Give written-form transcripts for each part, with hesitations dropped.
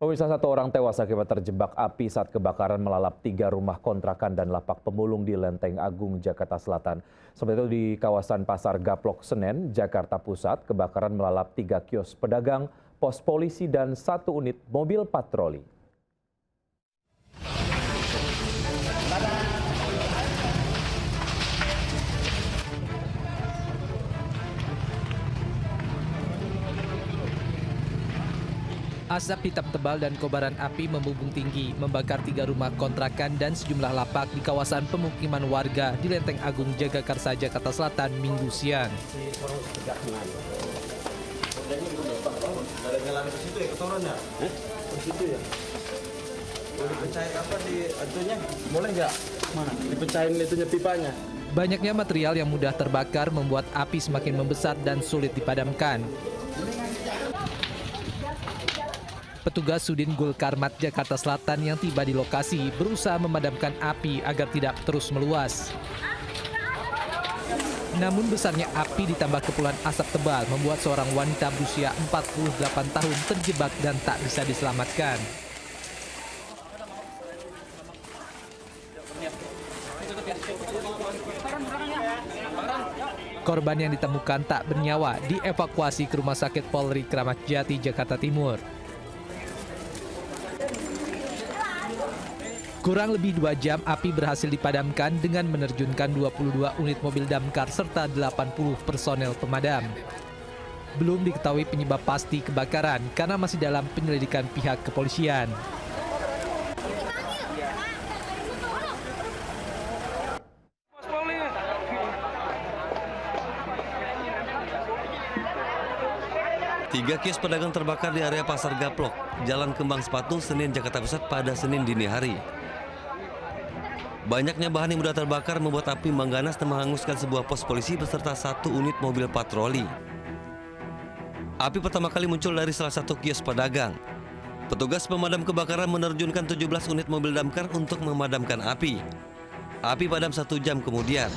Pemirsa, satu orang tewas akibat terjebak api saat kebakaran melalap 3 rumah kontrakan dan lapak pemulung di Lenteng Agung, Jakarta Selatan. Seperti itu di kawasan Pasar Gaplok, Senen, Jakarta Pusat, kebakaran melalap 3 kios pedagang, pos polisi, dan 1 unit mobil patroli. Asap hitam tebal dan kobaran api membumbung tinggi, membakar 3 rumah kontrakan dan sejumlah lapak di kawasan pemukiman warga di Lenteng Agung, Jagakarsa, Jakarta Selatan, Minggu siang. Banyaknya material yang mudah terbakar membuat api semakin membesar dan sulit dipadamkan. Petugas Sudin Gul Karmat Jakarta Selatan yang tiba di lokasi berusaha memadamkan api agar tidak terus meluas. Namun besarnya api ditambah kepulan asap tebal membuat seorang wanita berusia 48 tahun terjebak dan tak bisa diselamatkan. Korban yang ditemukan tak bernyawa dievakuasi ke Rumah Sakit Polri Kramat Jati, Jakarta Timur. Kurang lebih 2 jam api berhasil dipadamkan dengan menerjunkan 22 unit mobil damkar serta 80 personel pemadam. Belum diketahui penyebab pasti kebakaran karena masih dalam penyelidikan pihak kepolisian. Tiga kios pedagang terbakar di area Pasar Gaplok, Jalan Kembang Sepatu, Senen, Jakarta Pusat pada Senin dini hari. Banyaknya bahan yang mudah terbakar membuat api mengganas dan menghanguskan sebuah pos polisi beserta 1 unit mobil patroli. Api pertama kali muncul dari salah satu kios pedagang. Petugas pemadam kebakaran menerjunkan 17 unit mobil damkar untuk memadamkan api. Api padam 1 jam kemudian.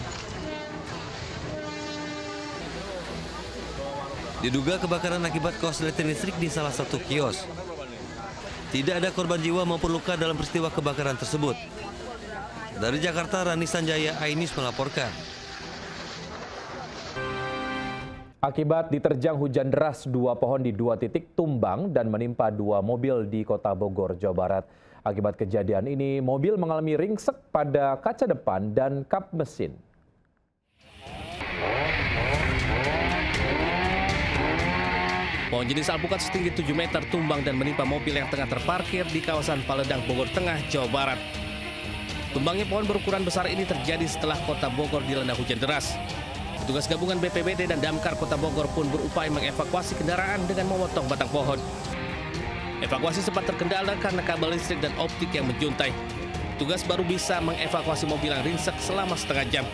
Diduga kebakaran akibat korsleting listrik di salah satu kios. Tidak ada korban jiwa maupun luka dalam peristiwa kebakaran tersebut. Dari Jakarta, Rani Sanjaya, Ainis melaporkan. Akibat diterjang hujan deras, 2 pohon di 2 titik tumbang dan menimpa 2 mobil di Kota Bogor, Jawa Barat. Akibat kejadian ini, mobil mengalami ringsek pada kaca depan dan kap mesin. Pohon jenis alpukat setinggi 7 meter tumbang dan menimpa mobil yang tengah terparkir di kawasan Paledang, Bogor Tengah, Jawa Barat. Tumbangnya pohon berukuran besar ini terjadi setelah Kota Bogor dilanda hujan deras. Petugas gabungan BPBD dan Damkar Kota Bogor pun berupaya mengevakuasi kendaraan dengan memotong batang pohon. Evakuasi sempat terkendala karena kabel listrik dan optik yang menjuntai. Petugas baru bisa mengevakuasi mobil yang ringsek selama setengah jam.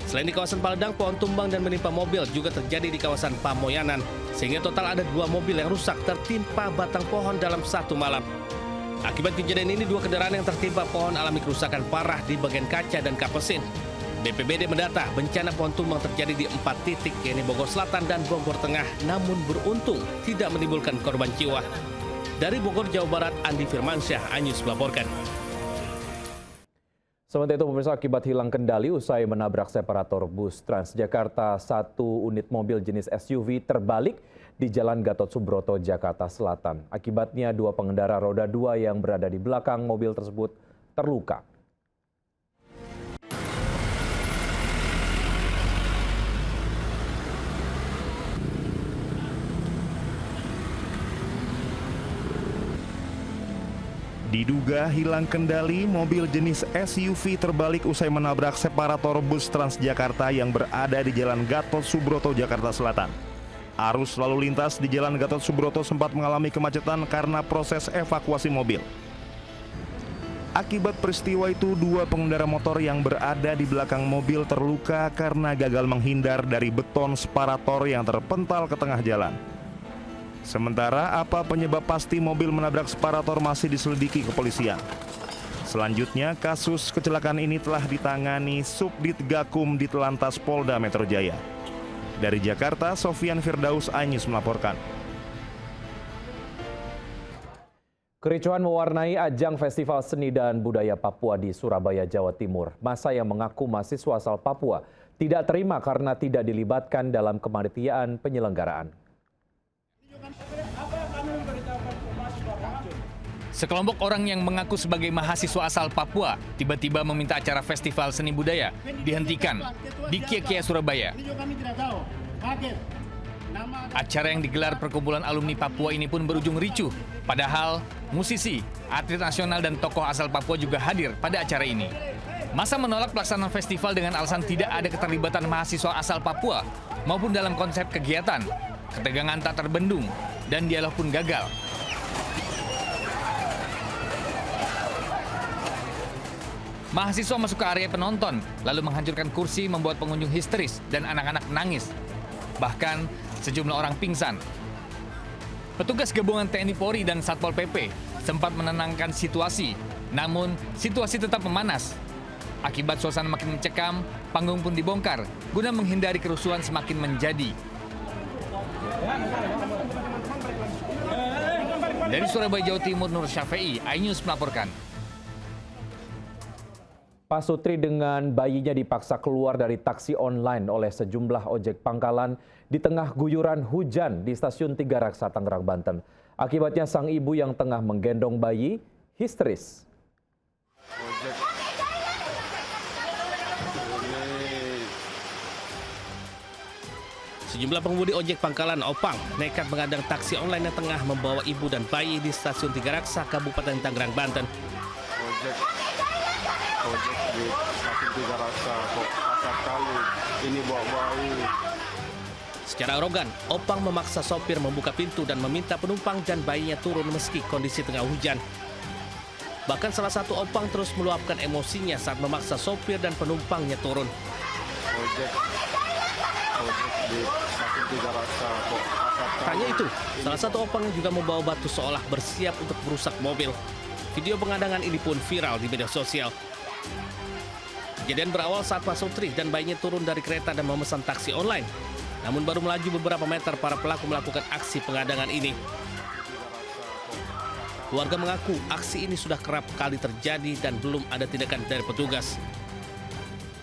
Selain di kawasan Paledang, pohon tumbang dan menimpa mobil juga terjadi di kawasan Pamoyanan, sehingga total ada 2 mobil yang rusak tertimpa batang pohon dalam 1 malam. Akibat kejadian ini, 2 kendaraan yang tertimpa pohon alami kerusakan parah di bagian kaca dan kap mesin. BPBD mendata bencana pohon tumbang terjadi di 4 titik, yaitu Bogor Selatan dan Bogor Tengah, namun beruntung tidak menimbulkan korban jiwa. Dari Bogor, Jawa Barat, Andi Firmansyah, Anyus melaporkan. Sementara itu, pemirsa, akibat hilang kendali usai menabrak separator bus Transjakarta, 1 unit mobil jenis SUV terbalik di Jalan Gatot Subroto, Jakarta Selatan. Akibatnya 2 pengendara roda 2 yang berada di belakang mobil tersebut terluka. Diduga hilang kendali, mobil jenis SUV terbalik usai menabrak separator bus Transjakarta yang berada di Jalan Gatot Subroto, Jakarta Selatan. Arus lalu lintas di Jalan Gatot Subroto sempat mengalami kemacetan karena proses evakuasi mobil. Akibat peristiwa itu, 2 pengendara motor yang berada di belakang mobil terluka karena gagal menghindar dari beton separator yang terpental ke tengah jalan. Sementara apa penyebab pasti mobil menabrak separator masih diselidiki kepolisian. Selanjutnya, kasus kecelakaan ini telah ditangani Subdit Gakum Ditlantas Polda Metro Jaya. Dari Jakarta, Sofyan Firdaus, Anyus melaporkan. Kericuhan mewarnai ajang Festival Seni dan Budaya Papua di Surabaya, Jawa Timur. Massa yang mengaku mahasiswa asal Papua tidak terima karena tidak dilibatkan dalam kepanitiaan penyelenggaraan. Sekelompok orang yang mengaku sebagai mahasiswa asal Papua tiba-tiba meminta acara Festival Seni Budaya dihentikan di Kia-Kia, Surabaya. Acara yang digelar perkumpulan alumni Papua ini pun berujung ricuh. Padahal musisi, atlet nasional dan tokoh asal Papua juga hadir pada acara ini. Massa menolak pelaksanaan festival dengan alasan tidak ada keterlibatan mahasiswa asal Papua maupun dalam konsep kegiatan. Ketegangan tak terbendung dan dialog pun gagal. Mahasiswa masuk ke area penonton, lalu menghancurkan kursi membuat pengunjung histeris dan anak-anak menangis. Bahkan sejumlah orang pingsan. Petugas gabungan TNI Polri dan Satpol PP sempat menenangkan situasi, namun situasi tetap memanas. Akibat suasana makin mencekam, panggung pun dibongkar guna menghindari kerusuhan semakin menjadi. Dari Surabaya, Jawa Timur, Nur Syafei, iNews melaporkan. Pak Sutri dengan bayinya dipaksa keluar dari taksi online oleh sejumlah ojek pangkalan di tengah guyuran hujan di stasiun Tiga Raksa, Tangerang, Banten. Akibatnya sang ibu yang tengah menggendong bayi histeris. Sejumlah pengemudi ojek pangkalan Opang nekat mengadang taksi online yang tengah membawa ibu dan bayi di stasiun Tiga Raksa, Kabupaten Tangerang, Banten. Ojek di stasiun Tiga Raksa kok kasar kali ini bawa bayi. Secara arogan, Opang memaksa sopir membuka pintu dan meminta penumpang dan bayinya turun meski kondisi tengah hujan. Bahkan salah satu Opang terus meluapkan emosinya saat memaksa sopir dan penumpangnya turun. Ojek di stasiun Tiga Raksa kok kasar kali. Tanya itu, salah satu Opang yang juga membawa batu seolah bersiap untuk merusak mobil. Video pengadangan ini pun viral di media sosial. Kejadian berawal saat Pak Sutri dan bayinya turun dari kereta dan memesan taksi online. Namun baru melaju beberapa meter para pelaku melakukan aksi pengadangan ini. Warga mengaku aksi ini sudah kerap kali terjadi dan belum ada tindakan dari petugas.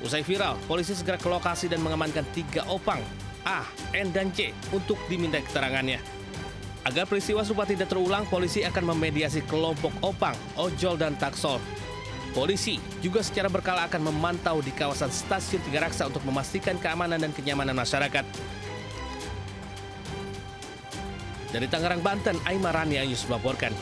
Usai viral, polisi segera ke lokasi dan mengamankan 3 Opang, A, N, dan C untuk diminta keterangannya. Agar peristiwa serupa tidak terulang, polisi akan memediasi kelompok Opang, ojol, dan taksol. Polisi juga secara berkala akan memantau di kawasan stasiun Tiga Raksa untuk memastikan keamanan dan kenyamanan masyarakat. Dari Tangerang, Banten, Aimarani, iNews melaporkan.